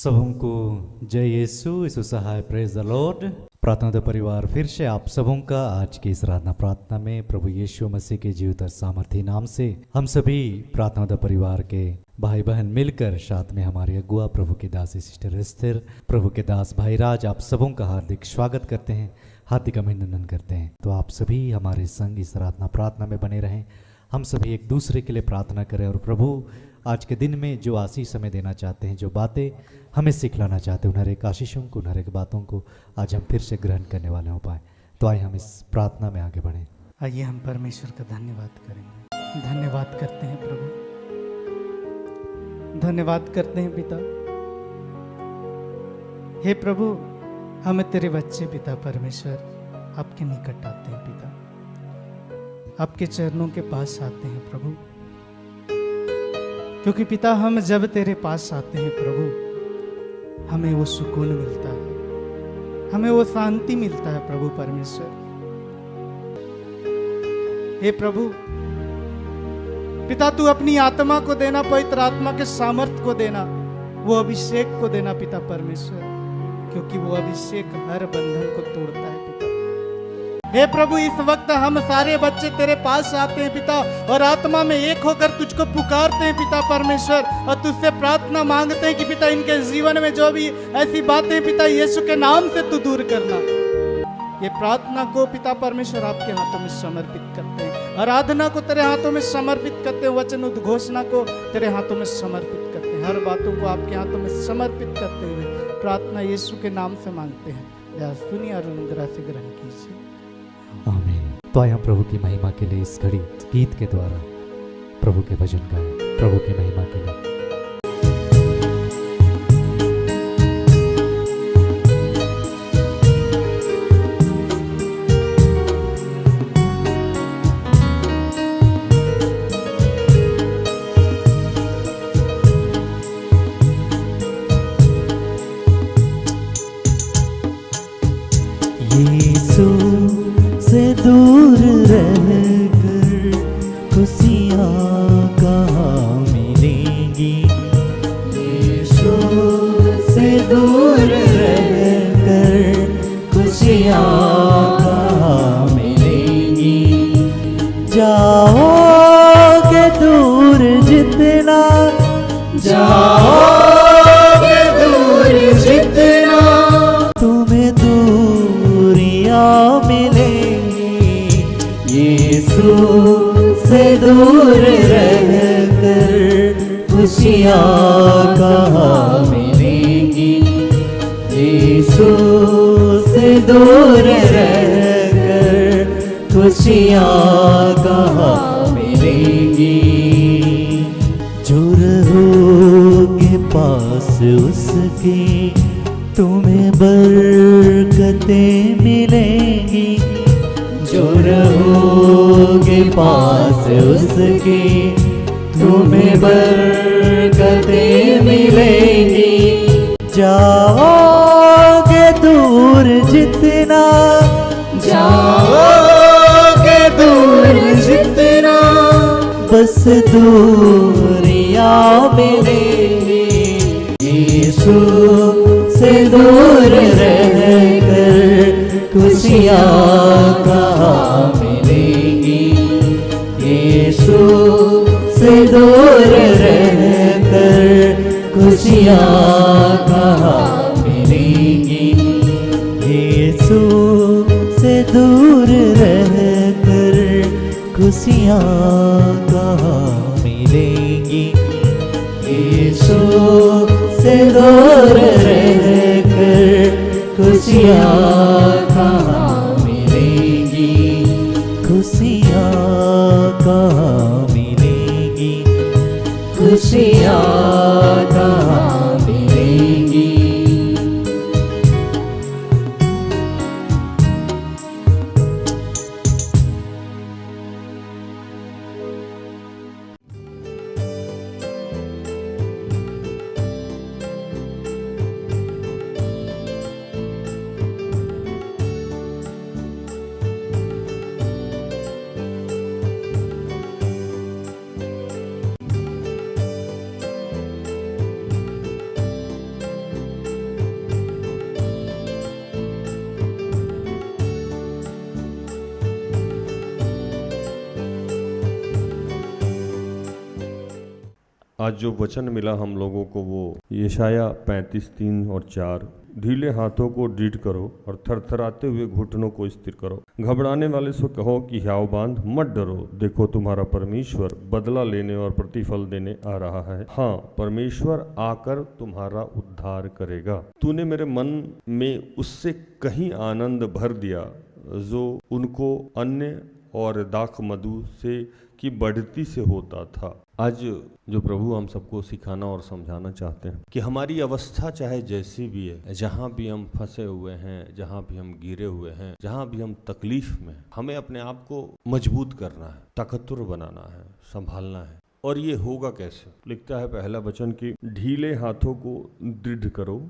सबों को जय यीशु सहाय, प्रेज द लॉर्ड। प्रार्थना परिवार फिर से आप सबों का आज की इस आराधना प्रार्थना में प्रभु यीशु मसीह के जीवित और सामर्थी नाम से हम सभी प्रार्थना परिवार के भाई बहन मिलकर, साथ में हमारे अगुआ प्रभु के दास सिस्टर स्थिर, प्रभु के दास भाई राज, आप सबों का हार्दिक स्वागत करते हैं, हार्दिक अभिनंदन करते हैं। तो आप सभी हमारे संग इस आराधना प्रार्थना में बने रहें, हम सभी एक दूसरे के लिए प्रार्थना करें और प्रभु आज के दिन में जो आशीष हमें देना चाहते हैं, जो बातें हमें सिखलाना चाहते हैं, उन हर एक आशीषों को, उन हर एक बातों को आज हम फिर से ग्रहण करने वाले हो पाए। तो आइए हम इस प्रार्थना में आगे बढ़ें। आइए हम परमेश्वर का धन्यवाद करेंगे। धन्यवाद करते हैं प्रभु, धन्यवाद करते हैं पिता। हे प्रभु, हम तेरे बच्चे पिता परमेश्वर आपके निकट आते हैं पिता, आपके चरणों के पास आते हैं प्रभु, क्योंकि पिता हम जब तेरे पास आते हैं प्रभु, हमें वो सुकून मिलता है, हमें वो शांति मिलता है प्रभु परमेश्वर। हे प्रभु पिता, तू अपनी आत्मा को देना, पवित्र आत्मा के सामर्थ्य को देना, वो अभिषेक को देना पिता परमेश्वर, क्योंकि वो अभिषेक हर बंधन को तोड़ता है पिता। हे प्रभु, इस वक्त हम सारे बच्चे तेरे पास आते हैं पिता, और आत्मा में एक होकर तुझको पुकारते हैं पिता परमेश्वर, और तुझसे प्रार्थना मांगते हैं कि पिता इनके जीवन में जो भी ऐसी बातें पिता यीशु के नाम से तू दूर करना। ये प्रार्थना को पिता परमेश्वर आपके हाथों में समर्पित करते हैं, आराधना को तेरे हाथों में समर्पित करते हैं, वचन उद्घोषणा को तेरे हाथों में समर्पित करते हैं, हर बातों को आपके हाथों में समर्पित करते हुए प्रार्थना यीशु के नाम से मांगते हैं। या सुनिए और अनुग्रह से ग्रहण कीजिए, आमीन। तो आइए हम प्रभु की महिमा के लिए इस घड़ी गीत के द्वारा प्रभु के भजन गाएं, प्रभु की महिमा के लिए। यीशु से दूर रहकर खुशियाँ कहाँ मिलेंगी, यीशु से दूर रहकर खुशियाँ कहाँ मिलेंगी। जाओगे दूर जितना, जाओगे दूर जितना, तुम्हें दूरियां मिलेंगी। यीशु से दूर रहकर खुशियाँ कहाँ मिलेंगी, यीशु से दूर रहकर खुशियाँ कहाँ मिलेंगी। जो रहोगे पास उसके, तुम्हें बरकतें मिलेंगी। जो रहोगे पास उसके, तुम्हें बरकतें मिलेंगी। जाओगे दूर जितना, जाओगे दूर जितना, बस दूरियां मिलेंगी। यीशु से दूर रहकर खुशियाँ कहाँ मिलेंगी, यीशु से दूर रहकर खुशियाँ कहाँ मिलेंगी। यीशु से दूर रहकर खुशियाँ कहाँ मिलेंगी, यीशु से दूर रहकर खुशियाँ कहाँ मिलेंगी। खुशियाँ कहाँ मिलेंगी, खुशियाँ कहाँ मिलेंगी। आज जो वचन मिला हम लोगों को वो यशाया 35:3 और 4, ढीले हाथों को दृढ़ करो और थरथराते हुए घुटनों को स्थिर करो। घबराने वाले से कहो कि हियाव बांध, मत डरो, देखो तुम्हारा परमेश्वर बदला लेने और प्रतिफल देने आ रहा है। हाँ, परमेश्वर आकर तुम्हारा उद्धार करेगा। तूने मेरे मन में उससे कहीं आनंद भर दिया जो उनको अन्य और दाख मधु से की बढ़ती से होता था। आज जो प्रभु हम सबको सिखाना और समझाना चाहते हैं कि हमारी अवस्था चाहे जैसी भी है, जहाँ भी हम फंसे हुए हैं, जहाँ भी हम गिरे हुए हैं, जहाँ भी हम तकलीफ में, हमें अपने आप को मजबूत करना है, ताकतवर बनाना है, संभालना है। और ये होगा कैसे? लिखता है पहला वचन कि ढीले हाथों को दृढ़ करो,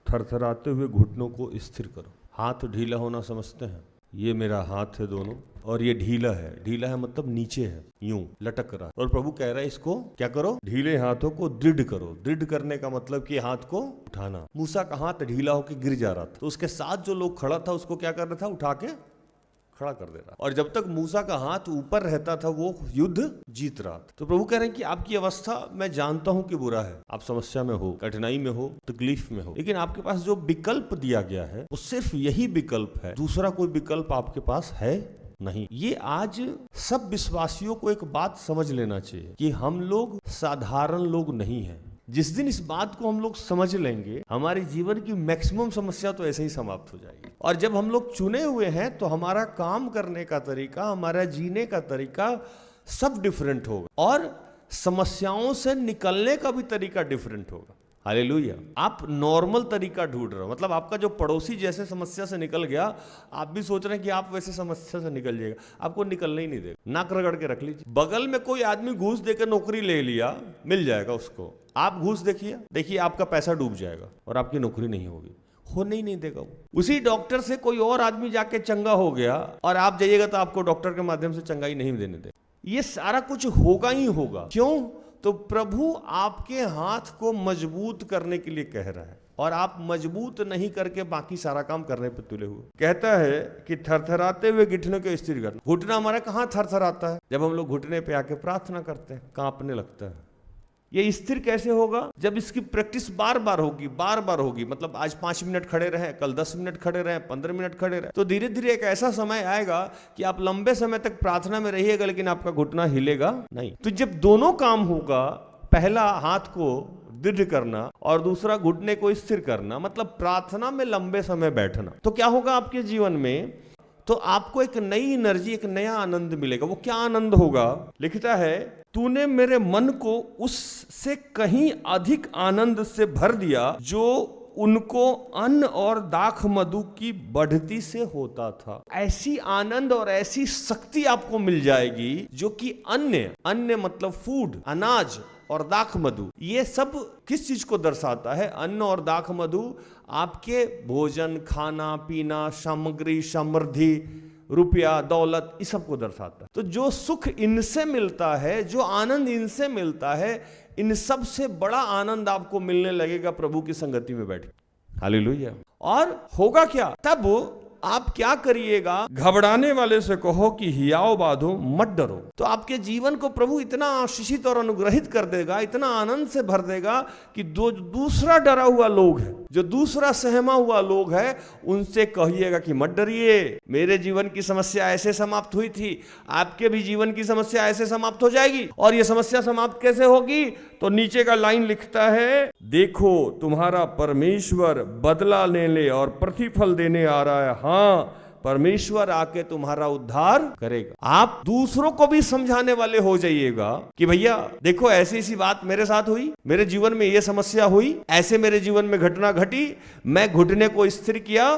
थरथराते हुए घुटनों को स्थिर करो। हाथ ढीला होना समझते हैं, ये मेरा हाथ है दोनों, और ये ढीला है। ढीला है मतलब नीचे है, यूं लटक रहा है। और प्रभु कह रहा है इसको क्या करो? ढीले हाथों को दृढ़ करो। दृढ़ करने का मतलब कि हाथ को उठाना। मूसा का हाथ ढीला होकर गिर जा रहा था, तो उसके साथ जो लोग खड़ा था उसको क्या कर रहा था? उठा के खड़ा कर दे रहा। और जब तक मूसा का हाथ ऊपर रहता था वो युद्ध जीत रहा था। तो प्रभु कह रहे हैं कि आपकी अवस्था मैं जानता हूं कि बुरा है, आप समस्या में हो, कठिनाई में हो, तकलीफ में हो, लेकिन आपके पास जो विकल्प दिया गया है वो सिर्फ यही विकल्प है, दूसरा कोई विकल्प आपके पास है नहीं। ये आज सब विश्वासियों को एक बात समझ लेना चाहिए कि हम लोग साधारण लोग नहीं हैं। जिस दिन इस बात को हम लोग समझ लेंगे, हमारे जीवन की मैक्सिमम समस्या तो ऐसे ही समाप्त हो जाएगी। और जब हम लोग चुने हुए हैं तो हमारा काम करने का तरीका, हमारा जीने का तरीका सब डिफरेंट होगा, और समस्याओं से निकलने का भी तरीका डिफरेंट होगा। हालेलुया। आप नॉर्मल तरीका ढूंढ रहे हो, मतलब आपका जो पड़ोसी जैसे समस्या से निकल गया, आप भी सोच रहे हैं कि आप वैसे समस्या से निकल जाएगा, आपको निकलने ही नहीं देगा। नाक रगड़ के रख लीजिए। बगल में कोई आदमी घूस देकर नौकरी ले लिया, मिल जाएगा उसको, आप घूस देखिए आपका पैसा डूब जाएगा और आपकी नौकरी नहीं होगी, होने ही नहीं देगा वो। उसी डॉक्टर से कोई और आदमी जाके चंगा हो गया और आप जाइएगा तो आपको डॉक्टर के माध्यम से चंगाई नहीं देने दे। ये सारा कुछ होगा ही होगा। क्यों? तो प्रभु आपके हाथ को मजबूत करने के लिए कह रहा है, और आप मजबूत नहीं करके बाकी सारा काम करने पे तुले हुए। कहता है कि थरथराते हुए घुटनों को स्थिर करना। घुटना हमारा कहाँ थरथराता है? जब हम लोग घुटने पे आके प्रार्थना करते हैं, कांपने लगता है। ये स्थिर कैसे होगा? जब इसकी प्रैक्टिस बार बार होगी। मतलब आज 5 मिनट खड़े रहे, कल 10 मिनट खड़े रहे, 15 मिनट खड़े रहे, तो धीरे धीरे एक ऐसा समय आएगा कि आप लंबे समय तक प्रार्थना में रहिएगा लेकिन आपका घुटना हिलेगा नहीं। तो जब दोनों काम होगा, पहला हाथ को दृढ़ करना और दूसरा घुटने को स्थिर करना, मतलब प्रार्थना में लंबे समय बैठना, तो क्या होगा आपके जीवन में? तो आपको एक नई एनर्जी, एक नया आनंद मिलेगा। वो क्या आनंद होगा? लिखता है, तूने मेरे मन को उससे कहीं अधिक आनंद से भर दिया जो उनको अन्न और दाख मधु की बढ़ती से होता था। ऐसी आनंद और ऐसी शक्ति आपको मिल जाएगी जो कि अन्य मतलब फूड, अनाज और दाख मधु, ये सब किस चीज को दर्शाता है? अन्न और दाख मधु आपके भोजन, खाना पीना, सामग्री, समृद्धि, रुपया, दौलत, इस सब को दर्शाता है। तो जो सुख इनसे मिलता है, जो आनंद इनसे मिलता है, इन सब से बड़ा आनंद आपको मिलने लगेगा प्रभु की संगति में बैठ। हालेलुया। और होगा क्या? तब आप क्या करिएगा? घबराने वाले से कहो कि हियाव बांधो, मत डरो। तो आपके जीवन को प्रभु इतना आशीषित और अनुग्रहित कर देगा, इतना आनंद से भर देगा कि दूसरा डरा हुआ लोग है, जो दूसरा सहमा हुआ लोग है, उनसे कहिएगा कि मत डरिए, मेरे जीवन की समस्या ऐसे समाप्त हुई थी, आपके भी जीवन की समस्या ऐसे समाप्त हो जाएगी। और ये समस्या समाप्त कैसे होगी? तो नीचे का लाइन लिखता है, देखो तुम्हारा परमेश्वर बदला लेने और प्रतिफल देने आ रहा है। हाँ, परमेश्वर आके तुम्हारा उद्धार करेगा। आप दूसरों को भी समझाने वाले हो जाइएगा कि भैया देखो, ऐसी ऐसी बात मेरे साथ हुई, मेरे जीवन में ये समस्या हुई, ऐसे मेरे जीवन में घटना घटी, मैं घुटने को स्थिर किया,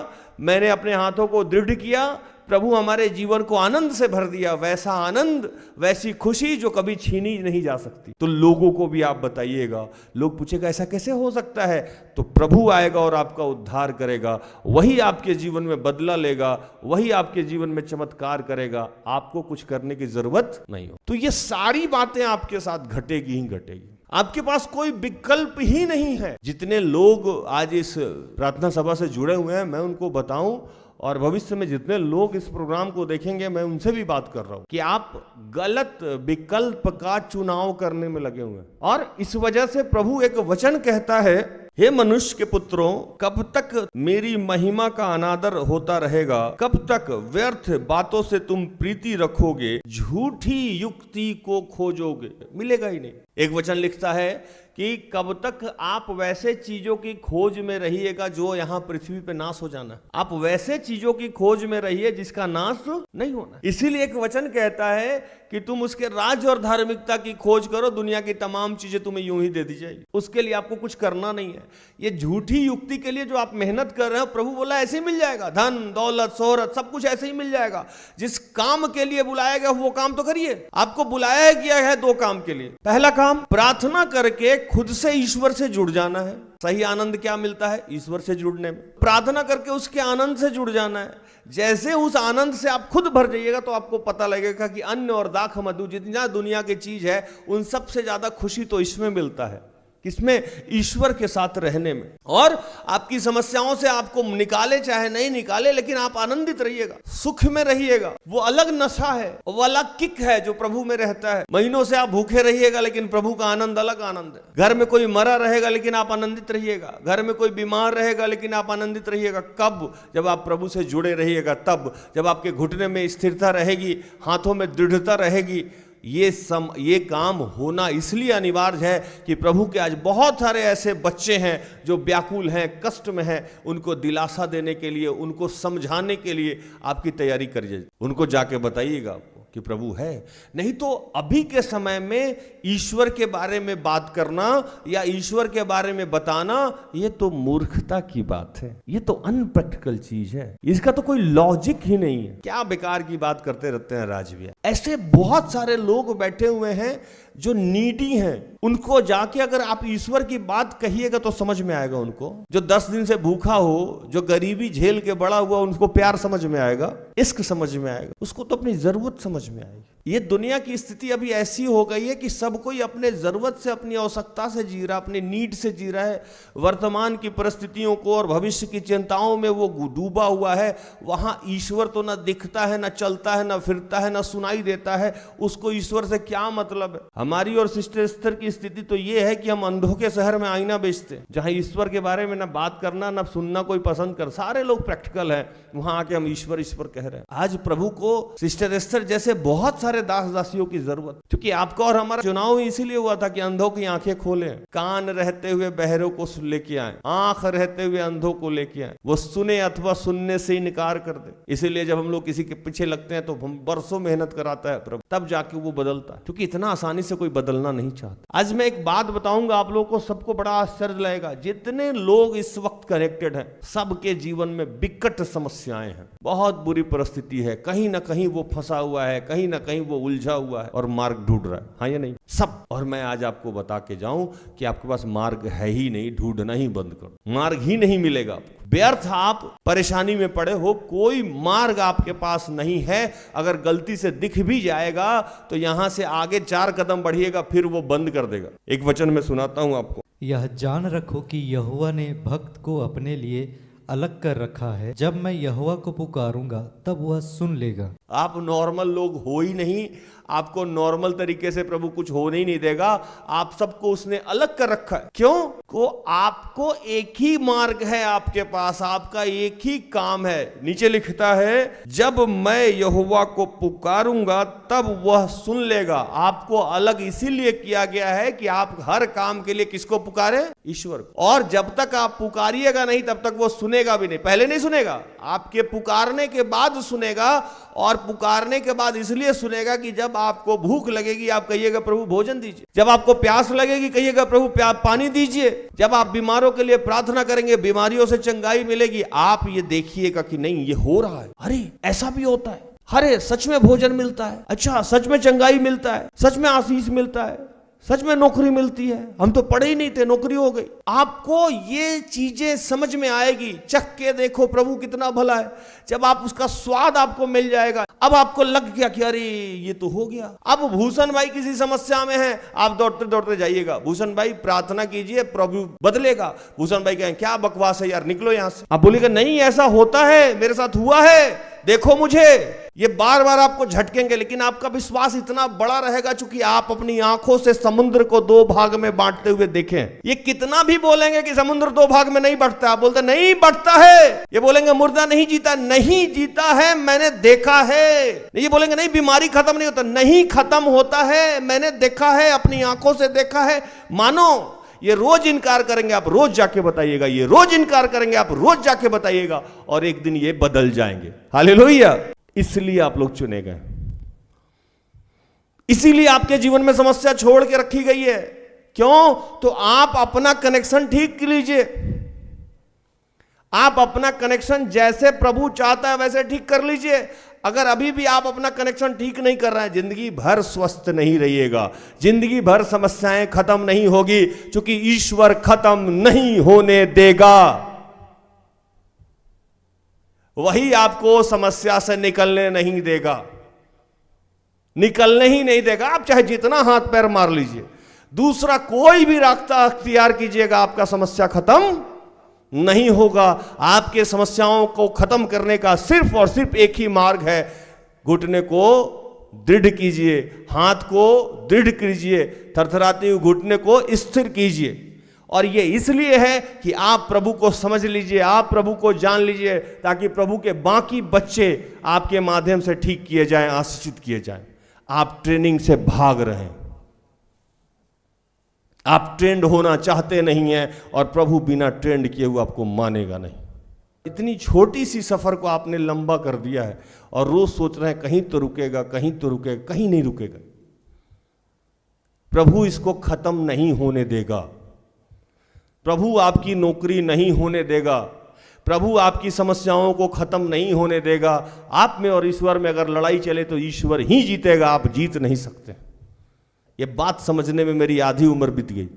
मैंने अपने हाथों को दृढ़ किया, प्रभु हमारे जीवन को आनंद से भर दिया। वैसा आनंद, वैसी खुशी जो कभी छीनी नहीं जा सकती। तो लोगों को भी आप बताइएगा। लोग पूछेगा ऐसा कैसे हो सकता है? तो प्रभु आएगा और आपका उद्धार करेगा, वही आपके जीवन में बदला लेगा, वही आपके जीवन में चमत्कार करेगा। आपको कुछ करने की जरूरत नहीं हो। तो ये सारी बातें आपके साथ घटेगी ही घटेगी। आपके पास कोई विकल्प ही नहीं है। जितने लोग आज इस प्रार्थना सभा से जुड़े हुए हैं, मैं उनको बताऊं, और भविष्य में जितने लोग इस प्रोग्राम को देखेंगे मैं उनसे भी बात कर रहा हूं कि आप गलत विकल्प का चुनाव करने में लगे हुए हैं। और इस वजह से प्रभु एक वचन कहता है, हे मनुष्य के पुत्रों, कब तक मेरी महिमा का अनादर होता रहेगा? कब तक व्यर्थ बातों से तुम प्रीति रखोगे? झूठी युक्ति को खोजोगे, मिलेगा ही नहीं। एक वचन लिखता है कि कब तक आप वैसे चीजों की खोज में रहिएगा जो यहाँ पृथ्वी पे नाश हो जाना। आप वैसे चीजों की खोज में रहिए जिसका नाश नहीं होना। इसीलिए एक वचन कहता है कि तुम उसके राज और धार्मिकता की खोज करो, दुनिया की तमाम चीजें तुम्हें यूं ही दे दी जाएगी। उसके लिए आपको कुछ करना नहीं है। ये झूठी युक्ति के लिए जो आप मेहनत कर रहे हो, प्रभु बोला ऐसे ही मिल जाएगा। धन दौलत शोहरत सब कुछ ऐसे ही मिल जाएगा। जिस काम के लिए बुलाया गया वो काम तो करिए। आपको बुलाया गया है 2 काम के लिए। पहला काम, प्रार्थना करके खुद से ईश्वर से जुड़ जाना है। सही आनंद क्या मिलता है? ईश्वर से जुड़ने में। प्रार्थना करके उसके आनंद से जुड़ जाना है। जैसे उस आनंद से आप खुद भर जाइएगा तो आपको पता लगेगा कि अन्न और दाख मधु जितना दुनिया की चीज है, उन सबसे ज्यादा खुशी तो इसमें मिलता है। किसमें? ईश्वर के साथ रहने में। और आपकी समस्याओं से आपको निकाले चाहे नहीं निकाले, लेकिन आप आनंदित रहिएगा, सुख में रहिएगा। वो अलग नशा है, वो अलग किक है जो प्रभु में रहता है। महीनों से आप भूखे रहिएगा लेकिन प्रभु का आनंद अलग आनंद है। घर में कोई मरा रहेगा लेकिन आप आनंदित रहिएगा। घर में कोई बीमार रहेगा लेकिन आप आनंदित रहिएगा। कब? जब आप प्रभु से जुड़े रहिएगा। तब जब आपके घुटने में स्थिरता रहेगी, हाथों में दृढ़ता रहेगी। ये काम होना इसलिए अनिवार्य है कि प्रभु के आज बहुत सारे ऐसे बच्चे हैं जो व्याकुल हैं, कष्ट में हैं। उनको दिलासा देने के लिए, उनको समझाने के लिए आपकी तैयारी करिए। उनको जाके बताइएगा आपको कि प्रभु है। नहीं तो अभी के समय में ईश्वर के बारे में बात करना या ईश्वर के बारे में बताना, ये तो मूर्खता की बात है। ये तो अनप्रैक्टिकल चीज है। इसका तो कोई लॉजिक ही नहीं है। क्या बेकार की बात करते रहते हैं राजवीर। ऐसे बहुत सारे लोग बैठे हुए हैं जो नीडी हैं। उनको जाके अगर आप ईश्वर की बात कहिएगा तो समझ में आएगा उनको। जो 10 दिन से भूखा हो, जो गरीबी झेल के बड़ा हुआ, उनको प्यार समझ में आएगा, इश्क समझ में आएगा, उसको तो अपनी जरूरत समझ में आएगी। ये दुनिया की स्थिति अभी ऐसी हो गई है कि सब कोई अपने जरूरत से, अपनी आवश्यकता से जी रहा, अपनी नीड से जी रहा है। वर्तमान की परिस्थितियों को और भविष्य की चिंताओं में वो डूबा हुआ है। वहां ईश्वर तो ना दिखता है, ना चलता है, ना फिरता है, ना सुनाई देता है। उसको ईश्वर से क्या मतलब है? हमारी और सिस्टर स्तर की स्थिति तो ये है कि हम अंधों के शहर में आईना बेचते हैं, जहां ईश्वर के बारे में ना बात करना ना सुनना कोई पसंद कर। सारे लोग प्रैक्टिकल हैं, वहां आके हम ईश्वर ईश्वर कह रहे हैं। आज प्रभु को सिस्टर एस्तर जैसे बहुत सारे दास दासियों की जरूरत, क्योंकि आपका और हमारा चुनाव इसीलिए हुआ था कि अंधों की आंखें खोले, कान रहते हुए बहरों को लेके आए, आंख रहते हुए अंधों को लेके आए, वो सुने अथवा सुनने से इनकार कर दे। इसीलिए जब हम लोग किसी के पीछे लगते हैं तो हम बरसों मेहनत कराता है प्रभु, तब जाके वो बदलता है, क्योंकि इतना आसानी से कोई बदलना नहीं चाहता। आज मैं एक बात बताऊंगा आप लोगों को, सबको बड़ा आश्चर्य लगेगा। जितने लोग इस वक्त कनेक्टेड हैं, सबके जीवन में विकट समस्याएं हैं, बहुत बुरी परिस्थिति है, कहीं ना कहीं वो फंसा हुआ है, कहीं ना कहीं वो उलझा हुआ है और मार्ग ढूंढ रहा है। हाँ या नहीं? सब। और मैं आज आपको बता के जाऊं कि आपके पास मार्ग है ही नहीं, ढूंढना ही बंद करो, मार्ग ही नहीं मिलेगा आपको। व्यर्थ आप परेशानी में पड़े हो, कोई मार्ग आपके पास नहीं है। अगर गलती से दिख भी जाएगा तो यहां से आगे 4 कदम बढ़िएगा, फिर वो बंद कर देगा। एक वचन में सुनाता हूं आपको। यह जान रखो कि यहोवा ने भक्त को अपने लिए अलग कर रखा है। जब मैं यहोवा को पुकारूंगा तब वह सुन लेगा। आप नॉर्मल लोग हो ही नहीं, आपको नॉर्मल तरीके से प्रभु कुछ होने ही नहीं देगा। आप सबको उसने अलग कर रखा है। क्यों? को आपको एक ही मार्ग है आपके पास, आपका एक ही काम है। नीचे लिखता है, जब मैं यहोवा को पुकारूंगा तब वह सुन लेगा। आपको अलग इसीलिए किया गया है कि आप हर काम के लिए किसको पुकारे? ईश्वर को। और जब तक आप पुकारिएगा नहीं तब तक वो सुनेगा भी नहीं। पहले नहीं सुनेगा, आपके पुकारने के बाद सुनेगा। और पुकारने के बाद इसलिए सुनेगा कि जब आपको भूख लगेगी आप कहिएगा प्रभु भोजन दीजिए, जब आपको प्यास लगेगी कहिएगा प्रभु पानी दीजिए, जब आप बीमारों के लिए प्रार्थना करेंगे बीमारियों से चंगाई मिलेगी। आप ये देखिएगा कि नहीं ये हो रहा है, अरे ऐसा भी होता है, अरे सच में भोजन मिलता है, अच्छा सच में चंगाई मिलता है, सच में आशीष मिलता है, सच में नौकरी मिलती है, हम तो पढ़े ही नहीं थे, नौकरी हो गई। आपको ये चीजें समझ में आएगी, चख के देखो प्रभु कितना भला है। जब आप उसका स्वाद आपको मिल जाएगा, अब आपको लग गया कि अरे ये तो हो गया। अब भूषण भाई किसी समस्या में है, आप दौड़ते दौड़ते जाइएगा, भूषण भाई प्रार्थना कीजिए प्रभु बदलेगा। भूषण भाई कहें क्या बकवास है यार, निकलो यहां से। आप बोलेगा नहीं ऐसा होता है, मेरे साथ हुआ है, देखो मुझे। ये बार बार आपको झटकेंगे, लेकिन आपका विश्वास इतना बड़ा रहेगा चूंकि आप अपनी आंखों से समुद्र को दो भाग में बांटते हुए देखें। ये कितना भी बोलेंगे कि समुद्र दो भाग में नहीं बढ़ता, आप बोलते नहीं बढ़ता है। ये बोलेंगे मुर्दा नहीं जीता, नहीं जीता है, मैंने देखा है। ये बोलेंगे नहीं बीमारी खत्म नहीं होता, नहीं खत्म होता है, मैंने देखा है, अपनी आंखों से देखा है। मानो ये रोज इनकार करेंगे, आप रोज जाके बताइएगा, ये रोज इनकार करेंगे, आप रोज जाके बताइएगा, और एक दिन ये बदल जाएंगे। हालेलुया। इसलिए आप लोग चुने गए, इसीलिए आपके जीवन में समस्या छोड़ के रखी गई है। क्यों? तो आप अपना कनेक्शन ठीक कीजिए। आप अपना कनेक्शन जैसे प्रभु चाहता है वैसे ठीक कर लीजिए। अगर अभी भी आप अपना कनेक्शन ठीक नहीं कर रहे हैं, जिंदगी भर स्वस्थ नहीं रहिएगा, जिंदगी भर समस्याएं खत्म नहीं होगी, क्योंकि ईश्वर खत्म नहीं होने देगा। वही आपको समस्या से निकलने नहीं देगा, निकलने ही नहीं देगा। आप चाहे जितना हाथ पैर मार लीजिए, दूसरा कोई भी रास्ता अख्तियार कीजिएगा, आपका समस्या खत्म नहीं होगा। आपके समस्याओं को खत्म करने का सिर्फ और सिर्फ एक ही मार्ग है, घुटने को दृढ़ कीजिए, हाथ को दृढ़ कीजिए, थरथराते हुए घुटने को स्थिर कीजिए। और ये इसलिए है कि आप प्रभु को समझ लीजिए, आप प्रभु को जान लीजिए, ताकि प्रभु के बाकी बच्चे आपके माध्यम से ठीक किए जाएं, आशीषित किए जाएं। आप ट्रेनिंग से भाग रहे हैं, आप ट्रेंड होना चाहते नहीं हैं, और प्रभु बिना ट्रेंड किए हुए आपको मानेगा नहीं। इतनी छोटी सी सफर को आपने लंबा कर दिया है, और रोज सोच रहे हैं कहीं तो रुकेगा, कहीं तो रुकेगा, कहीं नहीं रुकेगा। प्रभु इसको खत्म नहीं होने देगा, प्रभु आपकी नौकरी नहीं होने देगा, प्रभु आपकी समस्याओं को खत्म नहीं होने देगा। आप में और ईश्वर में अगर लड़ाई चले तो ईश्वर ही जीतेगा, आप जीत नहीं सकते। ये बात समझने में मेरी आधी उम्र बीत गई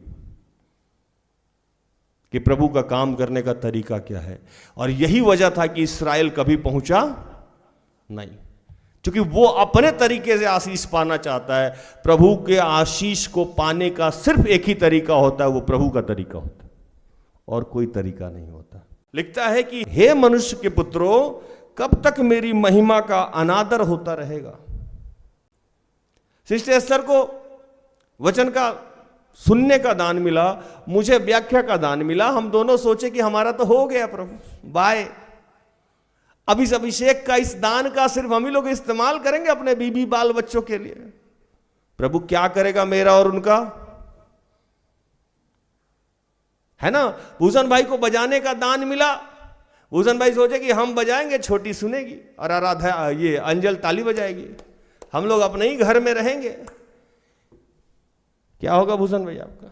कि प्रभु का काम करने का तरीका क्या है। और यही वजह था कि इस्राएल कभी पहुंचा नहीं, क्योंकि वो अपने तरीके से आशीष पाना चाहता है। प्रभु के आशीष को पाने का सिर्फ एक ही तरीका होता है, वो प्रभु का तरीका होता है, और कोई तरीका नहीं होता। लिखता है कि हे मनुष्य के पुत्रों, कब तक मेरी महिमा का अनादर होता रहेगा। सिस्टर एस्तर को वचन का सुनने का दान मिला, मुझे व्याख्या का दान मिला। हम दोनों सोचे कि हमारा तो हो गया प्रभु, बाय। अब इस अभिषेक का, इस दान का सिर्फ हम ही लोग इस्तेमाल करेंगे अपने बीबी बाल बच्चों के लिए। प्रभु क्या करेगा मेरा और उनका, है ना। भूषण भाई को बजाने का दान मिला, भूषण भाई सोचे कि हम बजाएंगे, छोटी सुनेगी, और आराधा ये अंजल ताली बजाएगी, हम लोग अपने ही घर में रहेंगे। क्या होगा भूषण भाई, आपका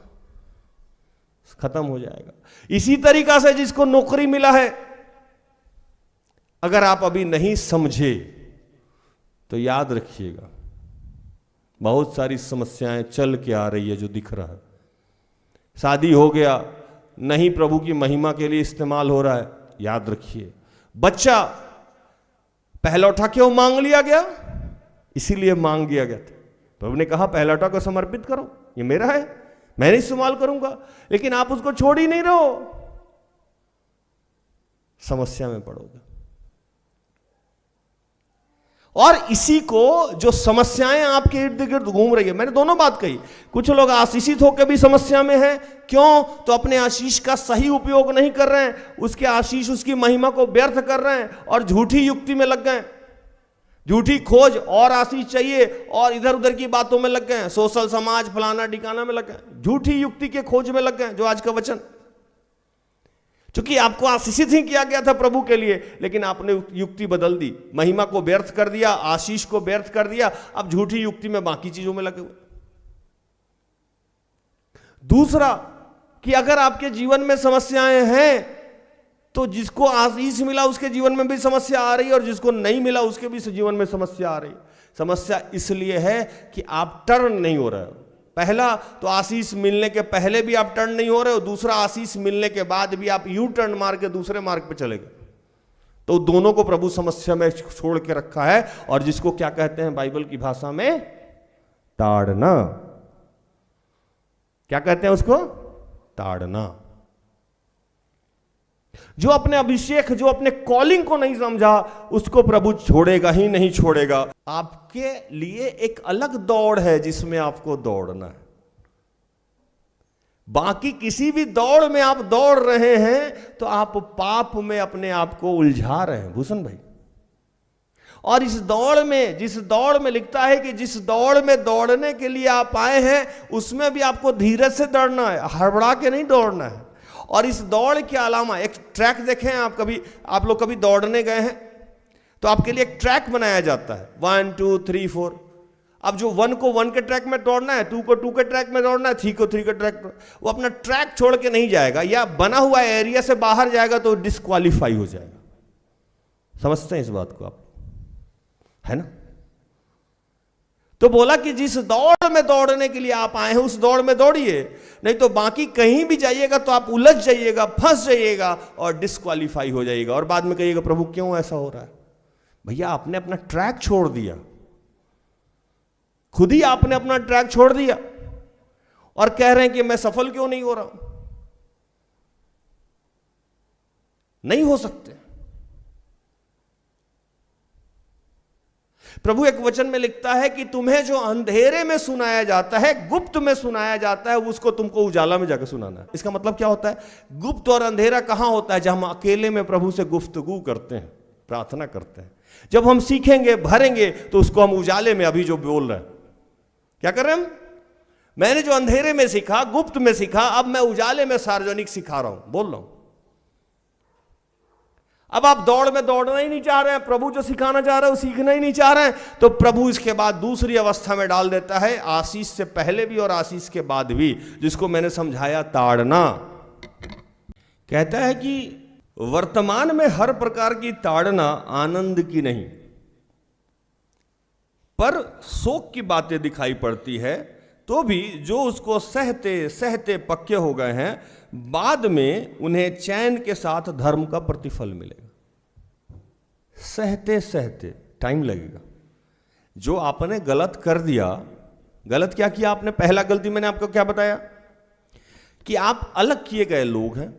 खत्म हो जाएगा। इसी तरीका से जिसको नौकरी मिला है, अगर आप अभी नहीं समझे तो याद रखिएगा, बहुत सारी समस्याएं चल के आ रही है जो दिख रहा है। शादी हो गया, नहीं प्रभु की महिमा के लिए इस्तेमाल हो रहा है, याद रखिए। बच्चा पहलौठा क्यों मांग लिया गया, इसीलिए मांग लिया गया था। प्रभु ने कहा पहलौठा को समर्पित करो, ये मेरा है, मैंने इस्तेमाल करूंगा, लेकिन आप उसको छोड़ ही नहीं रहो, समस्या में पड़ोगे। और इसी को जो समस्याएं आपके इर्द गिर्द घूम रही है, मैंने दोनों बात कही। कुछ लोग आशीषित होकर भी समस्या में हैं, क्यों? तो अपने आशीष का सही उपयोग नहीं कर रहे हैं, उसके आशीष, उसकी महिमा को व्यर्थ कर रहे हैं, और झूठी युक्ति में लग गए, झूठी खोज, और आशीष चाहिए, और इधर उधर की बातों में लग गए, सोशल समाज फलाना ठिकाना में लग गए, झूठी युक्ति के खोज में लग गए। जो आज का वचन, क्योंकि आपको आशीषित ही किया गया था प्रभु के लिए, लेकिन आपने युक्ति बदल दी, महिमा को व्यर्थ कर दिया, आशीष को व्यर्थ कर दिया, अब झूठी युक्ति में बाकी चीजों में लगे हुए। दूसरा कि अगर आपके जीवन में समस्याएं हैं, तो जिसको आशीष मिला उसके जीवन में भी समस्या आ रही है, और जिसको नहीं मिला उसके भी जीवन में समस्या आ रही है। समस्या इसलिए है कि आप टर्न नहीं हो रहे हो, पहला तो आशीष मिलने के पहले भी आप टर्न नहीं हो रहे हो, दूसरा आशीष मिलने के बाद भी आप यू टर्न मार के दूसरे मार्ग पे चले गए। तो दोनों को प्रभु समस्या में छोड़ के रखा है, और जिसको क्या कहते हैं बाइबल की भाषा में, ताड़ना। क्या कहते हैं उसको? ताड़ना। जो अपने अभिषेक, जो अपने कॉलिंग को नहीं समझा, उसको प्रभु छोड़ेगा ही नहीं छोड़ेगा। आपके लिए एक अलग दौड़ है जिसमें आपको दौड़ना है। बाकी किसी भी दौड़ में आप दौड़ रहे हैं तो आप पाप में अपने आप को उलझा रहे हैं भूषण भाई। और इस दौड़ में, जिस दौड़ में लिखता है कि जिस दौड़ में दौड़ने के लिए आप आए हैं, उसमें भी आपको धीरज से दौड़ना है, हड़बड़ा के नहीं दौड़ना है। और इस दौड़ के अलावा एक ट्रैक देखें आप लोग कभी दौड़ने गए हैं तो आपके लिए एक ट्रैक बनाया जाता है, 1 2 3 4। अब जो 1 को 1 के ट्रैक में दौड़ना है, 2 को 2 के ट्रैक में दौड़ना है, 3 को 3 के ट्रैक, वो अपना ट्रैक छोड़ के नहीं जाएगा, या बना हुआ एरिया से बाहर जाएगा तो डिस्क्वालीफाई हो जाएगा। समझते हैं इस बात को आप, है ना? तो बोला कि जिस दौड़ में दौड़ने के लिए आप आए हैं उस दौड़ में दौड़िए, नहीं तो बाकी कहीं भी जाइएगा तो आप उलझ जाइएगा, फंस जाइएगा और डिस्क्वालीफाई हो जाइएगा। और बाद में कहिएगा प्रभु क्यों ऐसा हो रहा है? भैया आपने अपना ट्रैक छोड़ दिया, खुद ही आपने अपना ट्रैक छोड़ दिया और कह रहे हैं कि मैं सफल क्यों नहीं हो रहा हूं। नहीं हो सकते। प्रभु एक वचन में लिखता है कि तुम्हें जो अंधेरे में सुनाया जाता है, गुप्त में सुनाया जाता है, उसको तुमको उजाला में जाकर सुनाना है। इसका मतलब क्या होता है? गुप्त और अंधेरा कहां होता है? जब हम अकेले में प्रभु से गुफ्तगू करते हैं, प्रार्थना करते हैं। जब हम सीखेंगे, भरेंगे, तो उसको हम उजाले में अभी जो बोल रहे हैं, क्या कर रहे हैं हम? मैंने जो अंधेरे में सीखा, गुप्त में सीखा, अब मैं उजाले में सार्वजनिक सिखा रहा हूं, बोल रहा हूं। अब आप दौड़ में दौड़ना ही नहीं चाह रहे हैं, प्रभु जो सिखाना चाह रहे हैं वो सीखना ही नहीं चाह रहे हैं, तो प्रभु इसके बाद दूसरी अवस्था में डाल देता है, आशीष से पहले भी और आशीष के बाद भी, जिसको मैंने समझाया ताड़ना। कहता है कि वर्तमान में हर प्रकार की ताड़ना आनंद की नहीं, पर शोक की बातें दिखाई पड़ती है, तो भी जो उसको सहते सहते पक्के हो गए हैं, बाद में उन्हें चैन के साथ धर्म का प्रतिफल मिलेगा। सहते सहते टाइम लगेगा। जो आपने गलत कर दिया, गलत क्या किया आपने? पहला गलती मैंने आपको क्या बताया कि आप अलग किए गए लोग हैं,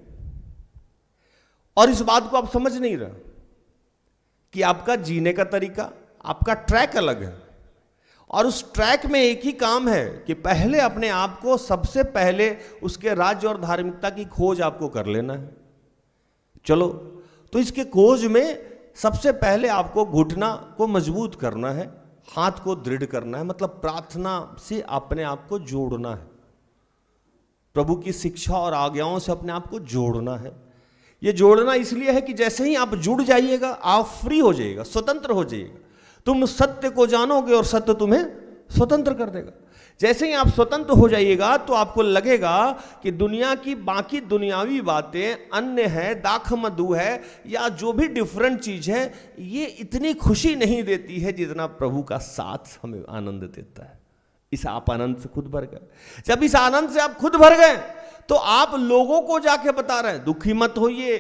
और इस बात को आप समझ नहीं रहे कि आपका जीने का तरीका, आपका ट्रैक अलग है। और उस ट्रैक में एक ही काम है कि पहले अपने आप को, सबसे पहले उसके राज्य और धार्मिकता की खोज आपको कर लेना है। चलो, तो इसके खोज में सबसे पहले आपको घुटना को मजबूत करना है, हाथ को दृढ़ करना है, मतलब प्रार्थना से अपने आप को जोड़ना है, प्रभु की शिक्षा और आज्ञाओं से अपने आप को जोड़ना है। ये जोड़ना इसलिए है कि जैसे ही आप जुड़ जाइएगा, आप फ्री हो जाइएगा, स्वतंत्र हो जाइएगा। तुम सत्य को जानोगे और सत्य तुम्हें स्वतंत्र कर देगा। जैसे ही आप स्वतंत्र हो जाइएगा तो आपको लगेगा कि दुनिया की बाकी दुनियावी बातें, अन्य है, दाख मधु है, या जो भी डिफरेंट चीज है, ये इतनी खुशी नहीं देती है जितना प्रभु का साथ हमें आनंद देता है। इस आप आनंद से खुद भर गए। जब इस आनंद से आप खुद भर गए तो आप लोगों को जाके बता रहे हैं, दुखी मत होइए,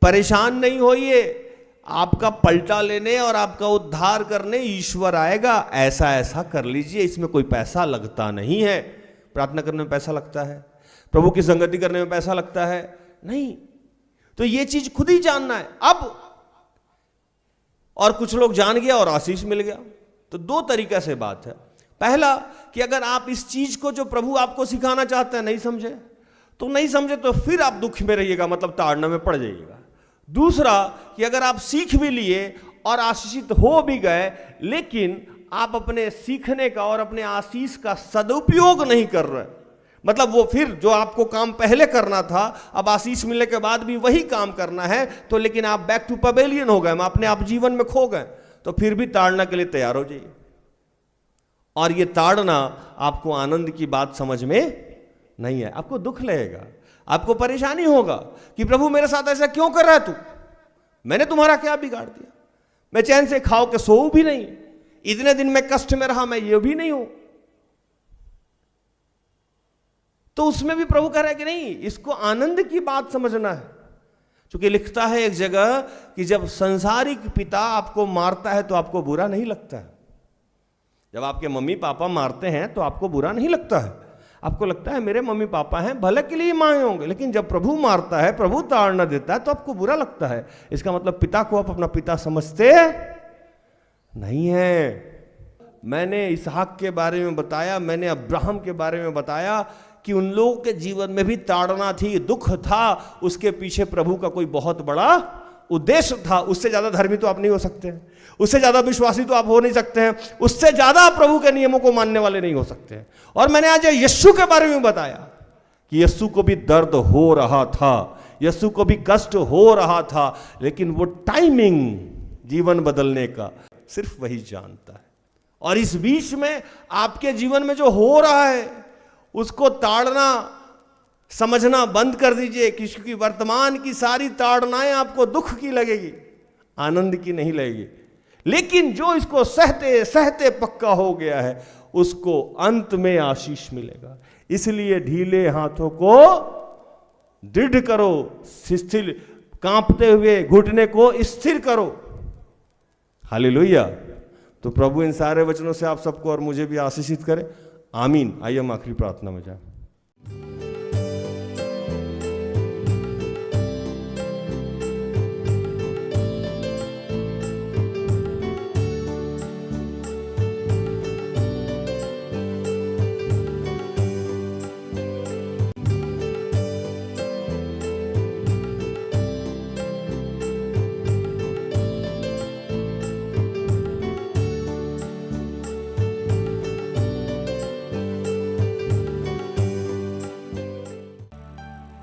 परेशान नहीं होइए, आपका पलटा लेने और आपका उद्धार करने ईश्वर आएगा, ऐसा ऐसा कर लीजिए, इसमें कोई पैसा लगता नहीं है। प्रार्थना करने में पैसा लगता है? प्रभु की संगति करने में पैसा लगता है? नहीं। तो ये चीज खुद ही जानना है अब। और कुछ लोग जान गया और आशीष मिल गया। तो दो तरीके से बात है। पहला कि अगर आप इस चीज को जो प्रभु आपको सिखाना चाहते हैं नहीं समझे, तो फिर आप दुख में रहिएगा, मतलब ताड़ना में पड़ जाइएगा। दूसरा कि अगर आप सीख भी लिए और आशीषित हो भी गए, लेकिन आप अपने सीखने का और अपने आशीष का सदुपयोग नहीं कर रहे, मतलब वो फिर जो आपको काम पहले करना था, अब आशीष मिलने के बाद भी वही काम करना है, तो लेकिन आप बैक टू पवेलियन हो गए, अपने आप जीवन में खो गए, तो फिर भी ताड़ना के लिए तैयार हो जाइए। और ये ताड़ना आपको आनंद की बात समझ में नहीं है, आपको दुख लगेगा, आपको परेशानी होगा कि प्रभु मेरे साथ ऐसा क्यों कर रहा है तू? मैंने तुम्हारा क्या बिगाड़ दिया? मैं चैन से खाओ के सोऊं भी नहीं, इतने दिन मैं कष्ट में रहा, मैं ये भी नहीं हूं। तो उसमें भी प्रभु कह रहा है कि नहीं, इसको आनंद की बात समझना है। क्योंकि लिखता है एक जगह कि जब संसारिक पिता आपको मारता है तो आपको बुरा नहीं लगता है। जब आपके मम्मी पापा मारते हैं तो आपको बुरा नहीं लगता है, आपको लगता है मेरे मम्मी पापा हैं, भले के लिए मारे होंगे। लेकिन जब प्रभु मारता है, प्रभु ताड़ना देता है, तो आपको बुरा लगता है। इसका मतलब पिता को आप अपना पिता समझते नहीं है। मैंने इसहाक के बारे में बताया, मैंने अब्राहम के बारे में बताया कि उन लोगों के जीवन में भी ताड़ना थी, दुख था, उसके पीछे प्रभु का कोई बहुत बड़ा उद्देश्य था। उससे ज्यादा धर्मी तो आप नहीं हो सकते हैं, उससे ज्यादा विश्वासी तो आप हो नहीं सकते हैं, उससे ज्यादा आप प्रभु के नियमों को मानने वाले नहीं हो सकते हैं। और मैंने आज यीशु के बारे में बताया कि यीशु को भी दर्द हो रहा था, यीशु को भी कष्ट हो रहा था, लेकिन वो टाइमिंग जीवन बदलने का सिर्फ वही जानता है। और इस बीच में आपके जीवन में जो हो रहा है उसको ताड़ना समझना बंद कर दीजिए, क्योंकि वर्तमान की सारी ताड़नाएं आपको दुख की लगेगी, आनंद की नहीं लगेगी। लेकिन जो इसको सहते सहते पक्का हो गया है उसको अंत में आशीष मिलेगा। इसलिए ढीले हाथों को दृढ़ करो, स्थिर, कांपते हुए घुटने को स्थिर करो। हालेलुया। तो प्रभु इन सारे वचनों से आप सबको और मुझे भी आशीषित करे। आमीन। आइए हम आखिरी प्रार्थना में जाएं।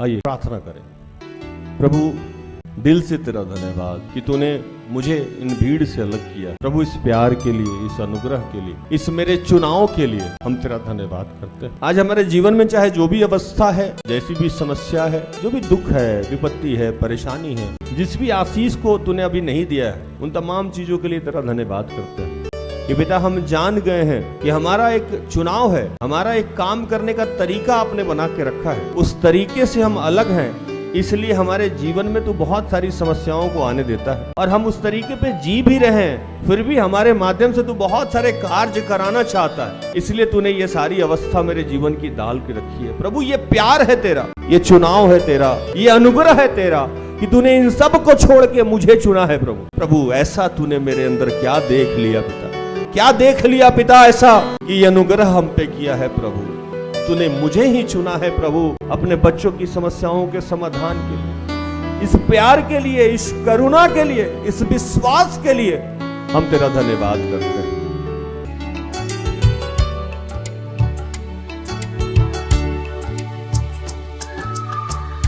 आइए प्रार्थना करें। प्रभु दिल से तेरा धन्यवाद कि तूने मुझे इन भीड़ से अलग किया। प्रभु इस प्यार के लिए, इस अनुग्रह के लिए, इस मेरे चुनाव के लिए हम तेरा धन्यवाद करते हैं। आज हमारे जीवन में चाहे जो भी अवस्था है, जैसी भी समस्या है, जो भी दुख है, विपत्ति है, परेशानी है, जिस भी आशीष को तूने अभी नहीं दिया है, उन तमाम चीजों के लिए तेरा धन्यवाद करते हैं कि बेटा हम जान गए हैं कि हमारा एक चुनाव है, हमारा एक काम करने का तरीका आपने बना के रखा है। उस तरीके से हम अलग हैं, इसलिए हमारे जीवन में तो बहुत सारी समस्याओं को आने देता है और हम उस तरीके पे जी भी रहे हैं, फिर भी हमारे माध्यम से तू बहुत सारे कार्य कराना चाहता है। इसलिए तूने ये सारी अवस्था मेरे जीवन की डाल के रखी है। प्रभु ये प्यार है तेरा, ये चुनाव है तेरा, ये अनुग्रह है तेरा कि तूने इन सब को छोड़ के मुझे चुना है। प्रभु ऐसा तूने मेरे अंदर क्या देख लिया पिता, क्या देख लिया पिता ऐसा कि ये अनुग्रह हम पे किया है। प्रभु तूने मुझे ही चुना है प्रभु, अपने बच्चों की समस्याओं के समाधान के लिए, इस प्यार के लिए, इस करुणा के लिए, इस विश्वास के लिए हम तेरा धन्यवाद करते हैं।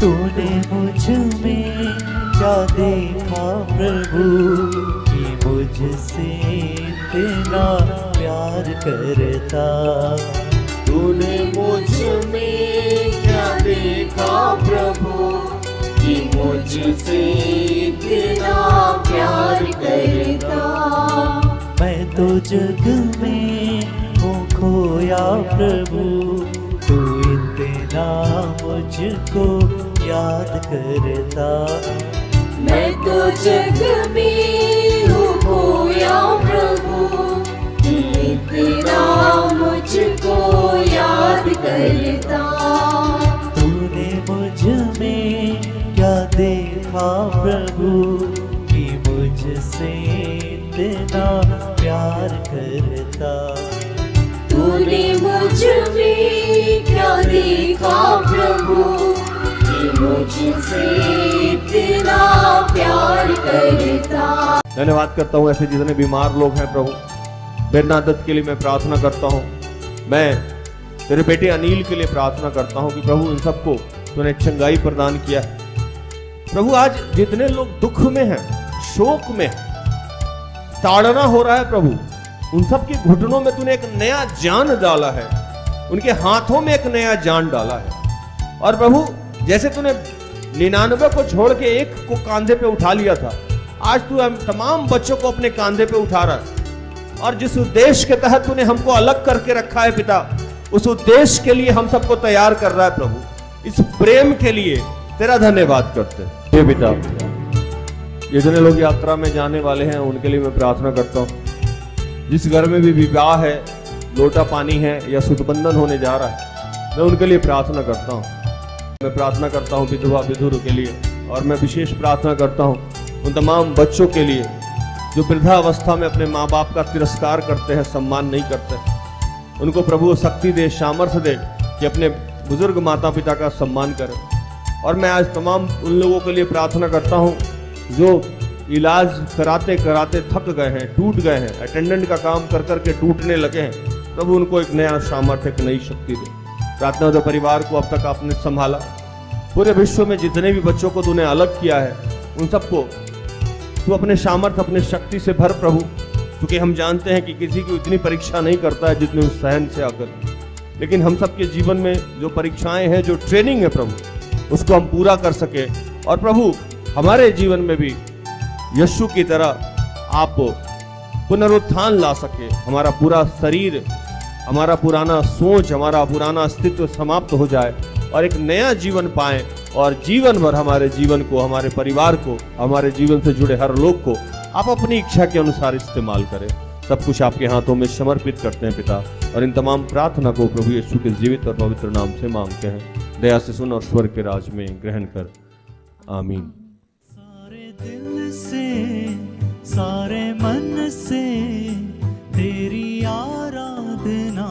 तूने मुझ में क्या देखा प्रभु कि मुझसे इतना प्यार करता। तूने मुझ में क्या देखा प्रभु कि मुझसे इतना प्यार करता। मैं तो जग में हूँ खोया प्रभु, तू इतना मुझको याद करता। मैं तो जग में हूँ खोया प्रभु, इतना मुझको याद करता। तूने मुझ में क्या देखा प्रभु कि मुझसे इतना प्यार करता। तूने मुझ में क्या देखा प्रभु कि मुझसे इतना प्यार करता। धन्यवाद करता हूँ ऐसे जितने बीमार लोग हैं प्रभु, बेरनादत के लिए मैं प्रार्थना करता हूँ। मैं तेरे बेटे अनिल के लिए प्रार्थना करता हूँ कि प्रभु इन सबको तूने चंगाई प्रदान किया है। प्रभु आज जितने लोग दुख में हैं, शोक में हैं, ताड़ना हो रहा है प्रभु, उन सब के घुटनों में तूने एक नया जान डाला है, उनके हाथों में एक नया जान डाला है। और प्रभु जैसे तूने 99 को छोड़ के एक को कांधे पे उठा लिया था, आज तू हम तमाम बच्चों को अपने कांधे पे उठा रहा है। और जिस उद्देश्य के तहत तूने हमको अलग करके रखा है पिता, उस उद्देश्य के लिए हम सबको तैयार कर रहा है प्रभु। इस प्रेम के लिए तेरा धन्यवाद करते हैं हे पिता। जितने लोग यात्रा में जाने वाले हैं उनके लिए मैं प्रार्थना करता हूँ। जिस घर में भी विवाह है, लोटा पानी है या सुतबंधन होने जा रहा है, मैं उनके लिए प्रार्थना करता हूँ। मैं प्रार्थना करता हूँ विधवा विधुर के लिए, और मैं विशेष प्रार्थना करता हूँ उन तमाम बच्चों के लिए जो वृद्धावस्था में अपने माँ बाप का तिरस्कार करते हैं, सम्मान नहीं करते। उनको प्रभु शक्ति दे, सामर्थ्य दे कि अपने बुजुर्ग माता पिता का सम्मान करें। और मैं आज तमाम उन लोगों के लिए प्रार्थना करता हूँ जो इलाज कराते कराते थक गए हैं, टूट गए हैं, अटेंडेंट का काम कर करके टूटने लगे हैं। प्रभु उनको एक नया सामर्थ्य, एक नई शक्ति दे। प्रार्थना उधर परिवार को अब तक आपने संभाला। पूरे विश्व में जितने भी बच्चों को तूने अलग किया है उन सबको तू अपने सामर्थ्य, अपने शक्ति से भर प्रभु, क्योंकि हम जानते हैं कि किसी की उतनी परीक्षा नहीं करता है जितने उस सहन से आकर, लेकिन हम सबके जीवन में जो परीक्षाएं हैं, जो ट्रेनिंग है प्रभु, उसको हम पूरा कर सके। और प्रभु हमारे जीवन में भी यीशु की तरह आप पुनरुत्थान ला सके। हमारा पूरा शरीर, हमारा पुराना सोच, हमारा पुराना अस्तित्व समाप्त हो जाए और एक नया जीवन पाएं, और जीवन भर हमारे जीवन को, हमारे परिवार को, हमारे जीवन से जुड़े हर लोग को आप अपनी इच्छा के अनुसार इस्तेमाल करें। सब कुछ आपके हाथों में समर्पित करते हैं पिता, और इन तमाम प्रार्थना को प्रभु यीशु के जीवित और पवित्र नाम से मांगते हैं। दया से सुन और स्वर्ग के राज में ग्रहण कर, आमीन। सारे दिल से, सारे मन से तेरी आराधना